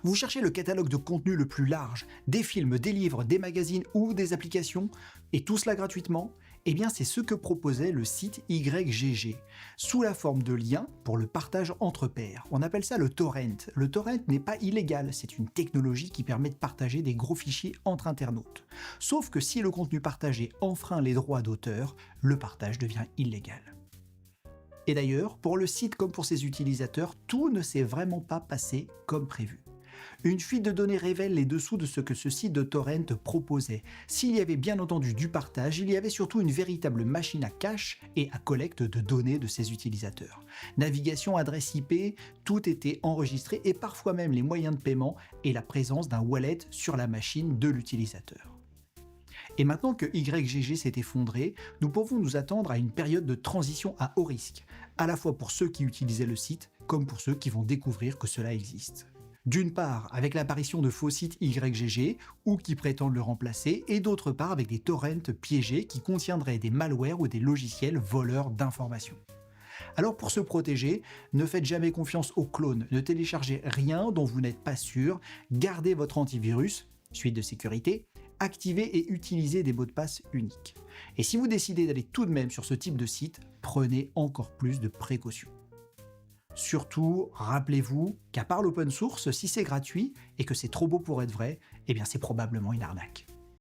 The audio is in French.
Vous cherchez le catalogue de contenu le plus large, des films, des livres, des magazines ou des applications, et tout cela gratuitement? Eh bien c'est ce que proposait le site YGG, sous la forme de liens pour le partage entre pairs. On appelle ça le torrent. Le torrent n'est pas illégal, c'est une technologie qui permet de partager des gros fichiers entre internautes. Sauf que si le contenu partagé enfreint les droits d'auteur, le partage devient illégal. Et d'ailleurs, pour le site comme pour ses utilisateurs, tout ne s'est vraiment pas passé comme prévu. Une fuite de données révèle les dessous de ce que ce site de torrent proposait. S'il y avait bien entendu du partage, il y avait surtout une véritable machine à cache et à collecte de données de ses utilisateurs. Navigation, adresse IP, tout était enregistré et parfois même les moyens de paiement et la présence d'un wallet sur la machine de l'utilisateur. Et maintenant que YGG s'est effondré, nous pouvons nous attendre à une période de transition à haut risque, à la fois pour ceux qui utilisaient le site, comme pour ceux qui vont découvrir que cela existe. D'une part, avec l'apparition de faux sites YGG, ou qui prétendent le remplacer, et d'autre part avec des torrents piégés qui contiendraient des malwares ou des logiciels voleurs d'informations. Alors pour se protéger, ne faites jamais confiance aux clones, ne téléchargez rien dont vous n'êtes pas sûr, gardez votre antivirus, suite de sécurité, activez et utilisez des mots de passe uniques. Et si vous décidez d'aller tout de même sur ce type de site, prenez encore plus de précautions. Surtout, rappelez-vous qu'à part l'open source, si c'est gratuit et que c'est trop beau pour être vrai, eh bien c'est probablement une arnaque.